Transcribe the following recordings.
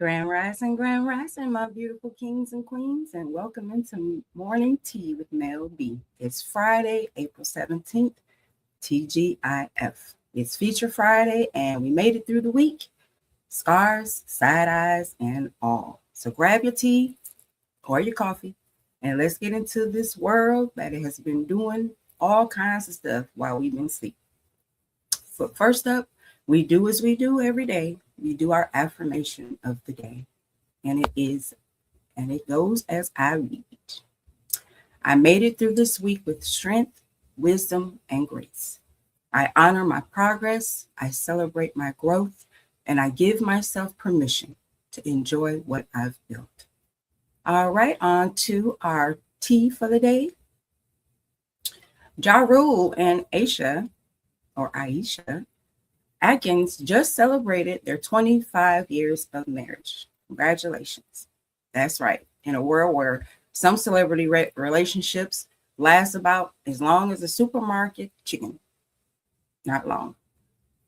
Grand rising, my beautiful kings and queens, and welcome into Morning Tea with Mell B. It's Friday, April 17th, TGIF. It's Feature Friday, and we made it through the week. Scars, side eyes, and all. So grab your tea or your coffee, and let's get into this world that has been doing all kinds of stuff while we've been asleep. But first up, we do as we do every day. We do our affirmation of the day. And it goes as I read. I made it through this week with strength, wisdom, and grace. I honor my progress, I celebrate my growth, and I give myself permission to enjoy what I've built. All right, on to our tea for the day. Ja Rule and Aisha Atkins just celebrated their 25 years of marriage. Congratulations. That's right. In a world where some celebrity relationships last about as long as a supermarket chicken. Not long.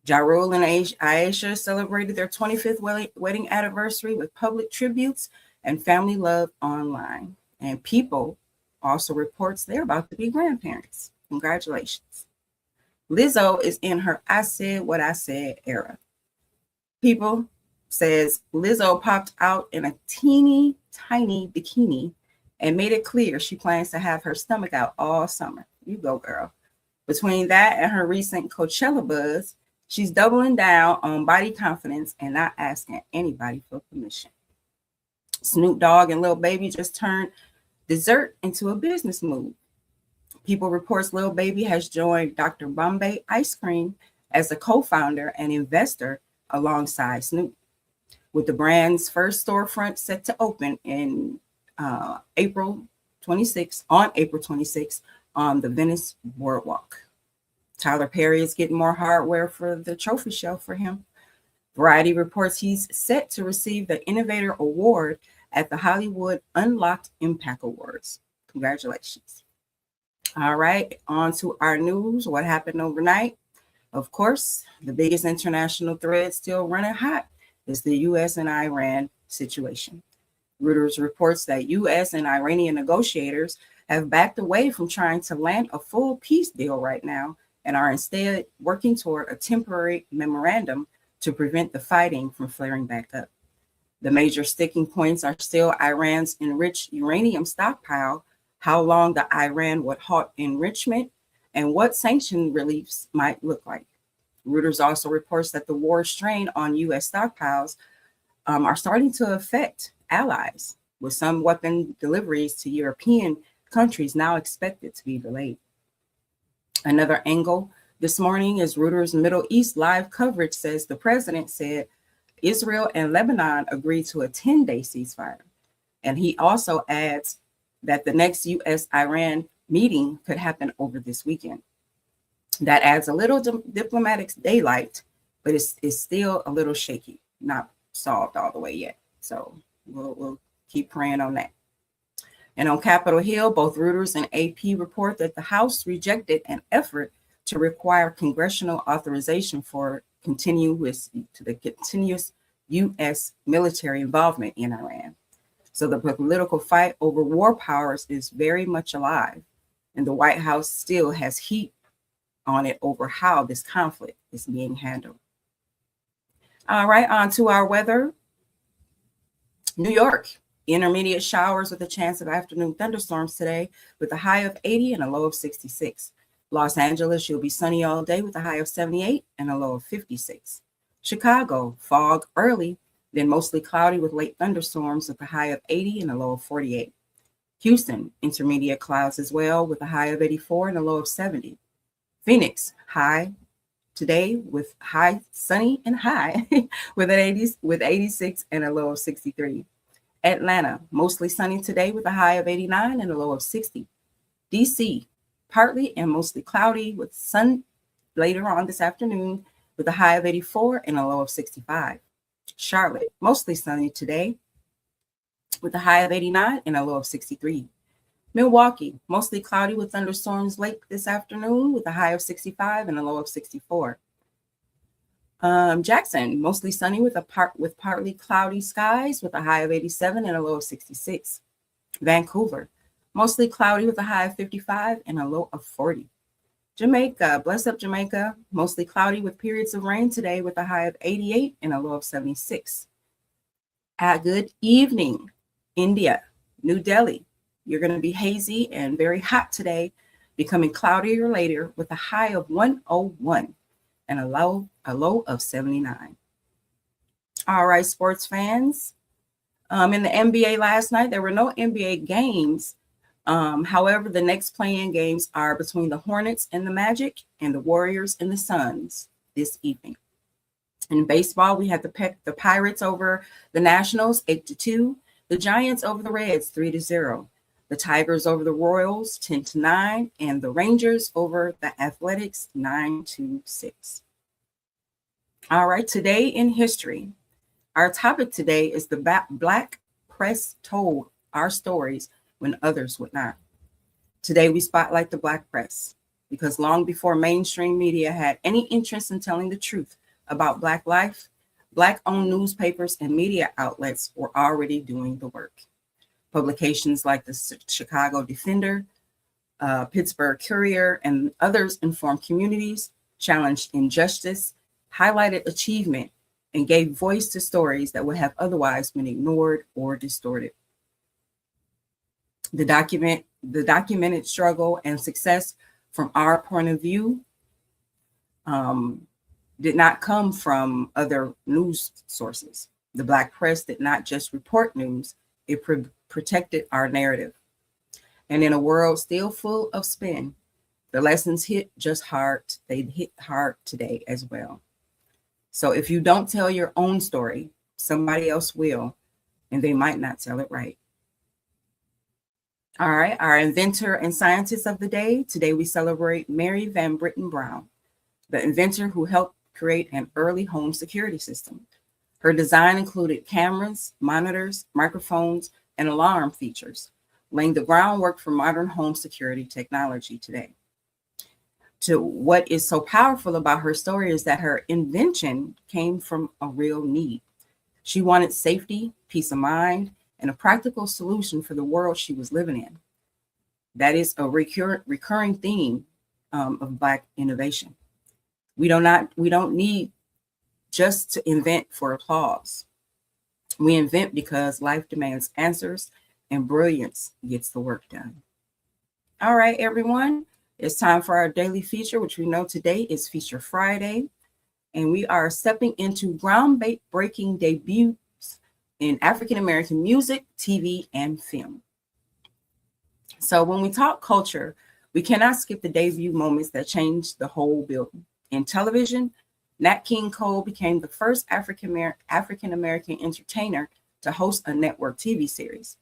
Ja Rule and Aisha celebrated their 25th wedding anniversary with public tributes and family love online. And People also reports they're about to be grandparents. Congratulations. Lizzo is in her I Said What I Said era. People says Lizzo popped out in a teeny tiny bikini and made it clear she plans to have her stomach out all summer. You go, girl. Between that and her recent Coachella buzz, she's doubling down on body confidence and not asking anybody for permission. Snoop Dogg and Lil Baby just turned dessert into a business move. People reports Lil Baby has joined Dr. Bombay Ice Cream as a co-founder and investor alongside Snoop, with the brand's first storefront set to open in April 26th on the Venice Boardwalk. Tyler Perry is getting more hardware for the trophy shelf for him. Variety reports he's set to receive the Innovator Award at the Hollywood Unlocked Impact Awards. Congratulations. All right, on to our news. What happened overnight? Of course, the biggest international thread still running hot is the U.S. and Iran situation. Reuters reports that U.S. and Iranian negotiators have backed away from trying to land a full peace deal right now and are instead working toward a temporary memorandum to prevent the fighting from flaring back up. The major sticking points are still Iran's enriched uranium stockpile, how long the Iran would halt enrichment, and what sanction reliefs might look like. Reuters also reports that the war strain on U.S. stockpiles are starting to affect allies, with some weapon deliveries to European countries now expected to be delayed. Another angle this morning is Reuters Middle East live coverage says the president said Israel and Lebanon agreed to a 10-day ceasefire. And he also adds that the next U.S.-Iran meeting could happen over this weekend. That adds a little diplomatic daylight, but it's still a little shaky, not solved all the way yet. So we'll keep praying on that. And on Capitol Hill, both Reuters and AP report that the House rejected an effort to require congressional authorization for continuous U.S. military involvement in Iran. So the political fight over war powers is very much alive, and the White House still has heat on it over how this conflict is being handled. All right, on to our weather. New York, intermediate showers with a chance of afternoon thunderstorms today with a high of 80 and a low of 66. Los Angeles, you'll be sunny all day with a high of 78 and a low of 56. Chicago, fog early, then mostly cloudy with late thunderstorms with a high of 80 and a low of 48. Houston, intermediate clouds as well with a high of 84 and a low of 70. Phoenix, high today with high sunny and high with 86 and a low of 63. Atlanta, mostly sunny today with a high of 89 and a low of 60. DC, partly and mostly cloudy with sun later on this afternoon with a high of 84 and a low of 65. Charlotte, mostly sunny today with a high of 89 and a low of 63. Milwaukee, mostly cloudy with thunderstorms late this afternoon with a high of 65 and a low of 64. Jackson, mostly sunny with partly cloudy skies with a high of 87 and a low of 66. Vancouver, mostly cloudy with a high of 55 and a low of 40. Jamaica, bless up Jamaica, mostly cloudy with periods of rain today with a high of 88 and a low of 76. Good evening, India, New Delhi. You're going to be hazy and very hot today, becoming cloudier later with a high of 101 and a low of 79. All right, sports fans. In the NBA last night, there were no NBA games. However, the next playing games are between the Hornets and the Magic and the Warriors and the Suns this evening. In baseball, we had the Pirates over the Nationals 8-2, the Giants over the Reds 3-0, the Tigers over the Royals 10-9, and the Rangers over the Athletics 9-6. All right, today in history, our topic today is the Black press told our stories when others would not. Today, we spotlight the Black press because long before mainstream media had any interest in telling the truth about Black life, Black-owned newspapers and media outlets were already doing the work. Publications like the Chicago Defender, Pittsburgh Courier, and others informed communities, challenged injustice, highlighted achievement, and gave voice to stories that would have otherwise been ignored or distorted. The documented struggle and success from our point of view did not come from other news sources. The Black press did not just report news, it protected our narrative. And in a world still full of spin, the lessons hit just hard. They hit hard today as well. So if you don't tell your own story, somebody else will, and they might not tell it right. All right, our inventor and scientist of the day. Today we celebrate Mary Van Britten Brown, the inventor who helped create an early home security system. Her design included cameras, monitors, microphones, and alarm features, laying the groundwork for modern home security technology today. What is so powerful about her story is that her invention came from a real need. She wanted safety, peace of mind, and a practical solution for the world she was living in. That is a recurring theme of Black innovation. We don't need just to invent for applause. We invent because life demands answers and brilliance gets the work done. All right, everyone, it's time for our daily feature, which we know today is Feature Friday. And we are stepping into groundbreaking debuts in African-American music, TV, and film. So when we talk culture, we cannot skip the debut moments that changed the whole building. In television, Nat King Cole became the first African-American entertainer to host a network TV series,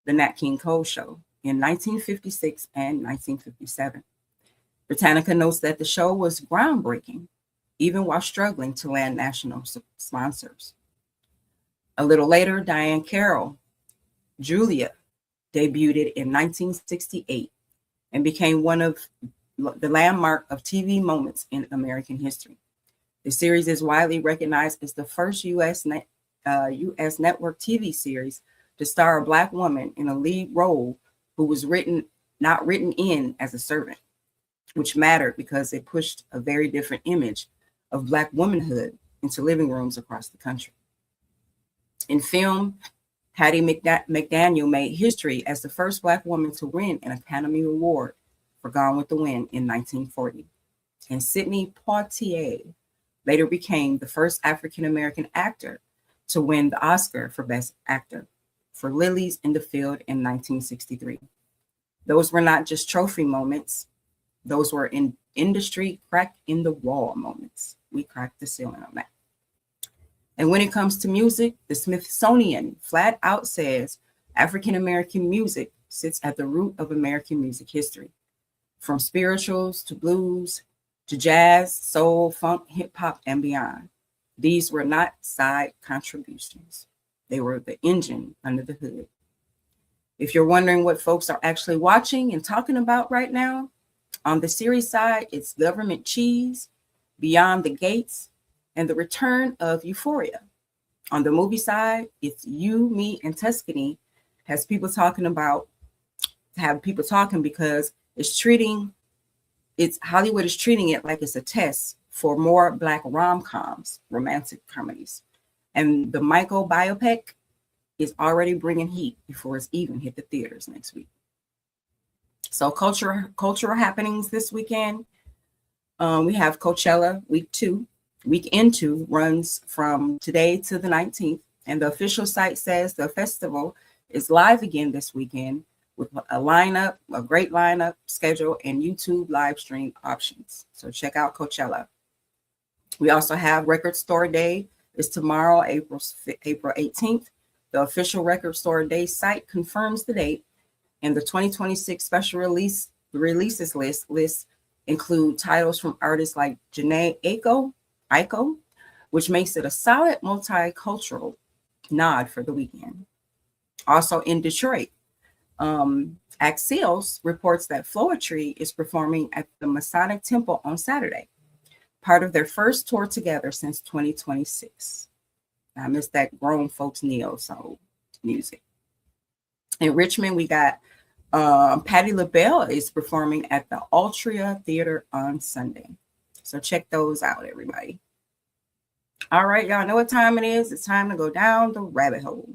The Nat King Cole Show, in 1956 and 1957. Britannica notes that the show was groundbreaking, even while struggling to land national sponsors. A little later, Diane Carroll, Julia, debuted in 1968 and became one of the landmark of TV moments in American history. The series is widely recognized as the first U.S. network TV series to star a Black woman in a lead role who was not written in as a servant, which mattered because it pushed a very different image of Black womanhood into living rooms across the country. In film, Hattie McDaniel made history as the first Black woman to win an Academy Award for Gone with the Wind in 1940. And Sidney Poitier later became the first African-American actor to win the Oscar for Best Actor for Lilies in the Field in 1963. Those were not just trophy moments. Those were in industry crack in the wall moments. We cracked the ceiling on that. And when it comes to music, the Smithsonian flat out says African-American music sits at the root of American music history. From spirituals to blues to jazz, soul, funk, hip hop, and beyond. These were not side contributions. They were the engine under the hood. If you're wondering what folks are actually watching and talking about right now, on the series side, it's Government Cheese, Beyond the Gates, and the return of Euphoria. On the movie side, it's You, Me, and Tuscany have people talking because Hollywood is treating it like it's a test for more Black rom-coms, romantic comedies. And the Michael biopic is already bringing heat before it's even hit the theaters next week. So cultural happenings this weekend. We have Coachella week 2. Weekend 2 runs from today to the 19th, and the official site says the festival is live again this weekend with a great lineup schedule and YouTube live stream options. So check out Coachella. We also have Record Store Day. It's tomorrow, April 18th. The official Record Store Day site confirms the date, and the 2026 special releases list include titles from artists like Janae Aiko, which makes it a solid multicultural nod for the weekend. Also in Detroit, Axios reports that Floetry is performing at the Masonic Temple on Saturday, part of their first tour together since 2026. I miss that grown folks neo-soul music. In Richmond, we got Patti LaBelle is performing at the Altria Theater on Sunday. So check those out, everybody. All right, y'all know what time it is. It's time to go down the rabbit hole.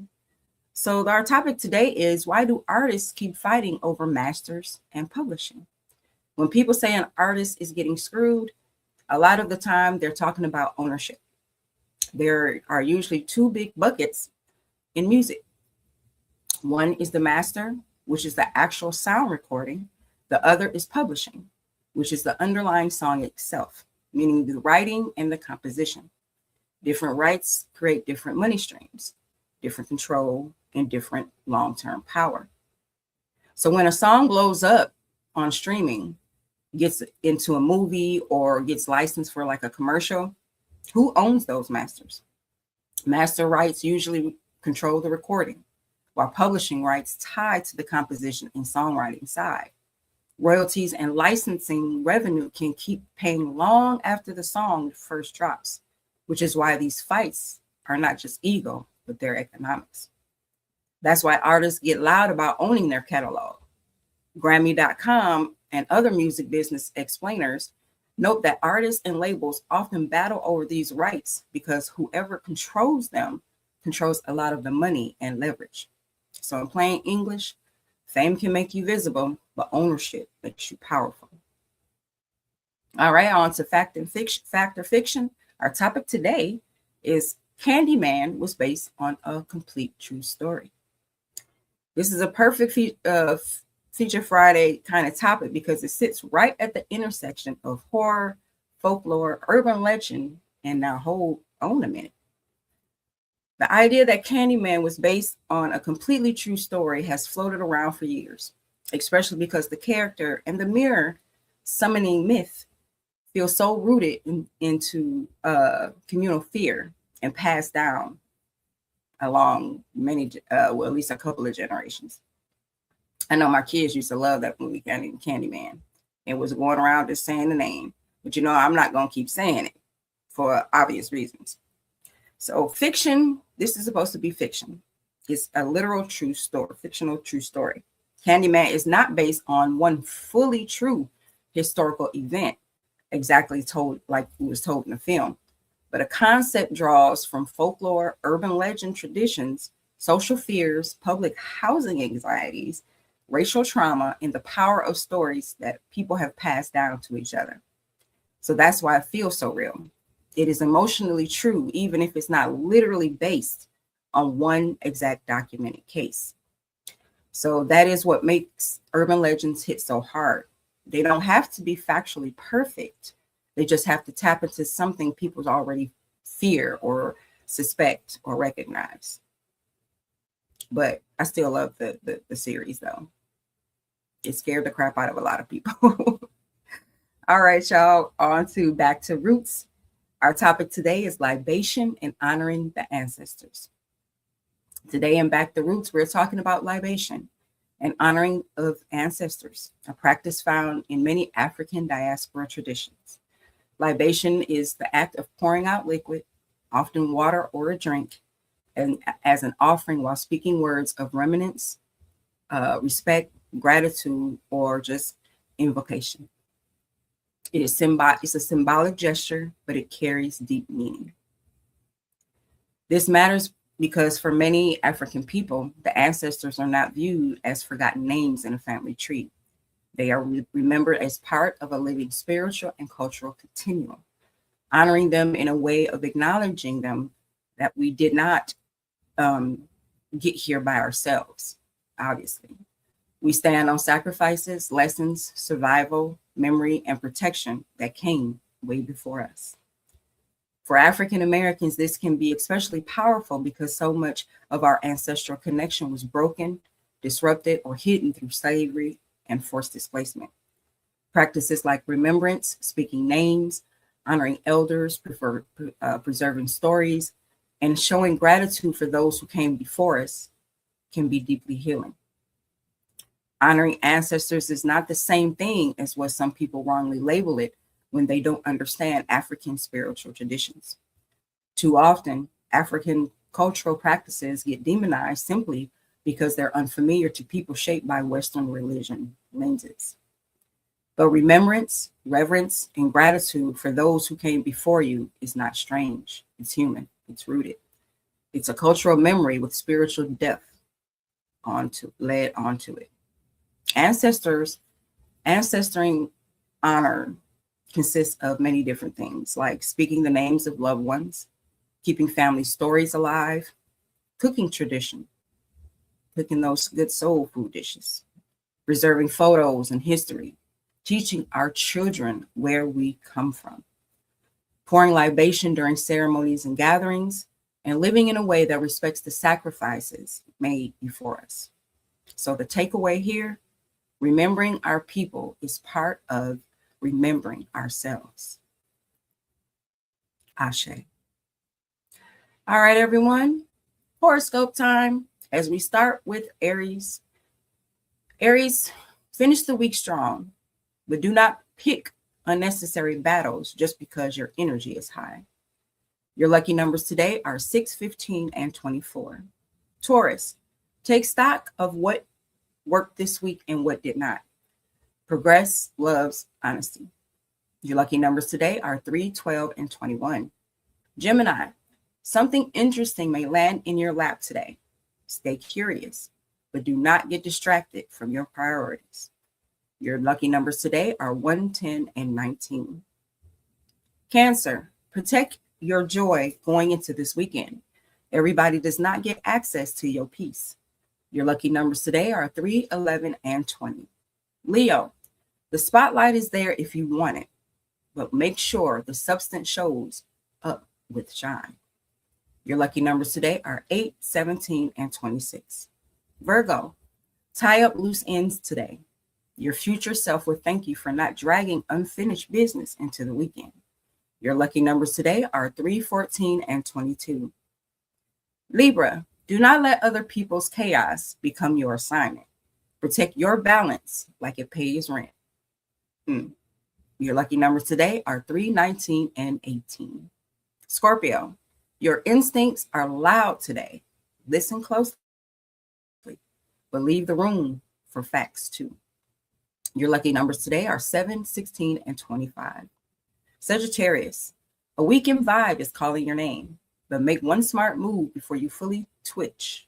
So our topic today is, why do artists keep fighting over masters and publishing? When people say an artist is getting screwed, a lot of the time they're talking about ownership. There are usually two big buckets in music. One is the master, which is the actual sound recording. The other is publishing, which is the underlying song itself, meaning the writing and the composition. Different rights create different money streams, different control, and different long-term power. So when a song blows up on streaming, gets into a movie, or gets licensed for like a commercial, who owns those masters? Master rights usually control the recording, while publishing rights tie to the composition and songwriting side. Royalties and licensing revenue can keep paying long after the song first drops, which is why these fights are not just ego, but they're economics. That's why artists get loud about owning their catalog. Grammy.com and other music business explainers note that artists and labels often battle over these rights because whoever controls them controls a lot of the money and leverage. So in plain English, fame can make you visible, but ownership makes you powerful. All right, on to fact or fiction. Our topic today is Candyman was based on a complete true story. This is a perfect Feature Friday kind of topic because it sits right at the intersection of horror, folklore, urban legend, and now hold on a minute. The idea that Candyman was based on a completely true story has floated around for years, especially because the character and the mirror summoning myth feel so rooted into communal fear and passed down along many, at least a couple of generations. I know my kids used to love that movie, Candyman. It was going around just saying the name. But I'm not going to keep saying it for obvious reasons. So fiction, this is supposed to be fiction. It's a literal true story, fictional true story. Candyman is not based on one fully true historical event, exactly told like it was told in the film, but a concept draws from folklore, urban legend traditions, social fears, public housing anxieties, racial trauma, and the power of stories that people have passed down to each other. So that's why it feels so real. It is emotionally true, even if it's not literally based on one exact documented case. So that is what makes urban legends hit so hard. They don't have to be factually perfect. They just have to tap into something people already fear or suspect or recognize. But I still love the series, though. It scared the crap out of a lot of people. All right, y'all, back to roots. Our topic today is libation and honoring the ancestors. Today in Back to Roots, we're talking about libation and honoring of ancestors, a practice found in many African diaspora traditions. Libation is the act of pouring out liquid, often water or a drink, and as an offering while speaking words of reverence, respect, gratitude, or just invocation. It's a symbolic gesture, but it carries deep meaning. This matters because for many African people, the ancestors are not viewed as forgotten names in a family tree. They are remembered as part of a living spiritual and cultural continuum. Honoring them in a way of acknowledging them that we did not get here by ourselves, obviously. We stand on sacrifices, lessons, survival, memory, and protection that came way before us. For African Americans, this can be especially powerful because so much of our ancestral connection was broken, disrupted, or hidden through slavery and forced displacement. Practices like remembrance, speaking names, honoring elders, preserving stories, and showing gratitude for those who came before us can be deeply healing. Honoring ancestors is not the same thing as what some people wrongly label it when they don't understand African spiritual traditions. Too often, African cultural practices get demonized simply because they're unfamiliar to people shaped by Western religion lenses. But remembrance, reverence, and gratitude for those who came before you is not strange. It's human. It's rooted. It's a cultural memory with spiritual depth led onto it. Ancestring honor consists of many different things, like speaking the names of loved ones, keeping family stories alive, cooking tradition, cooking those good soul food dishes, preserving photos and history, teaching our children where we come from, pouring libation during ceremonies and gatherings, and living in a way that respects the sacrifices made before us. So the takeaway here, remembering our people is part of remembering ourselves. Ashe. All right, everyone. Horoscope time. As we start with Aries. Aries, finish the week strong, but do not pick unnecessary battles just because your energy is high. Your lucky numbers today are 6, 15, and 24. Taurus, take stock of what worked this week and what did not. Progress loves honesty. Your lucky numbers today are 3, 12, and 21. Gemini, something interesting may land in your lap today. Stay curious, but do not get distracted from your priorities. Your lucky numbers today are 1, 10, and 19. Cancer, protect your joy going into this weekend. Everybody does not get access to your peace. Your lucky numbers today are 3, 11, and 20. Leo, the spotlight is there if you want it, but make sure the substance shows up with shine. Your lucky numbers today are 8, 17, and 26. Virgo, tie up loose ends today. Your future self will thank you for not dragging unfinished business into the weekend. Your lucky numbers today are 3, 14, and 22. Libra, do not let other people's chaos become your assignment. Protect your balance like it pays rent. Your lucky numbers today are 3, 19, and 18. Scorpio, your instincts are loud today. Listen closely, but leave the room for facts too. Your lucky numbers today are 7, 16, and 25. Sagittarius, a weekend vibe is calling your name, but make one smart move before you fully switch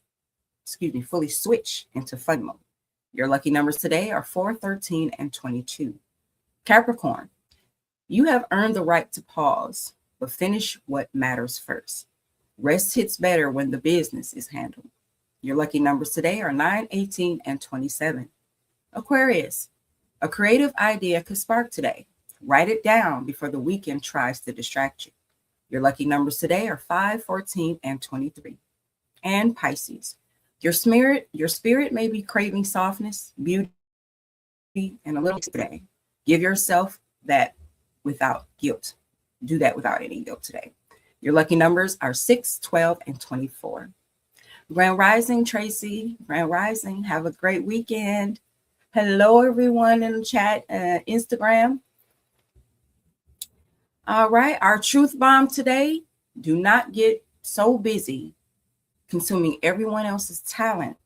into fun mode. Your lucky numbers today are 4, 13, and 22. Capricorn, you have earned the right to pause, but finish what matters first. Rest hits better when the business is handled. Your lucky numbers today are 9, 18, and 27. Aquarius, a creative idea could spark today. Write it down before the weekend tries to distract you. Your lucky numbers today are 5, 14, and 23. And Pisces, your spirit may be craving softness, beauty, and a little today. Give yourself that without guilt. Do that without any guilt today. Your lucky numbers are 6, 12, and 24. Grand Rising, Tracy. Grand Rising. Have a great weekend. Hello, everyone in the chat, Instagram. All right, our truth bomb today: do not get so busy consuming everyone else's talent,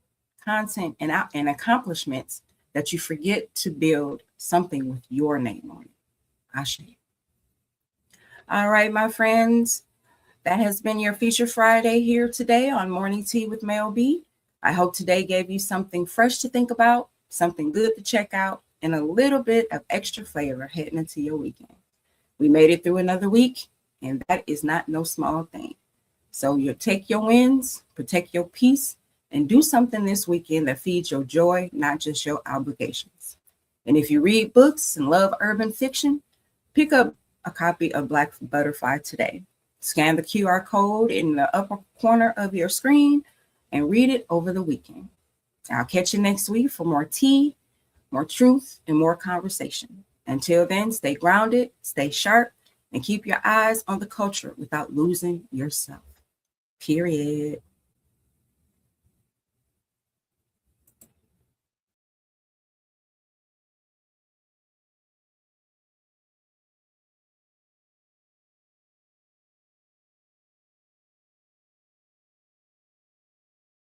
content, and accomplishments that you forget to build something with your name on it. Ashe. All right, my friends, that has been your Feature Friday here today on Morning Tea with Mell B. I hope today gave you something fresh to think about, something good to check out, and a little bit of extra flavor heading into your weekend. We made it through another week, and that is not no small thing. So you take your wins, protect your peace, and do something this weekend that feeds your joy, not just your obligations. And if you read books and love urban fiction, pick up a copy of Black Butterfly today. Scan the QR code in the upper corner of your screen and read it over the weekend. I'll catch you next week for more tea, more truth, and more conversation. Until then, stay grounded, stay sharp, and keep your eyes on the culture without losing yourself. Period.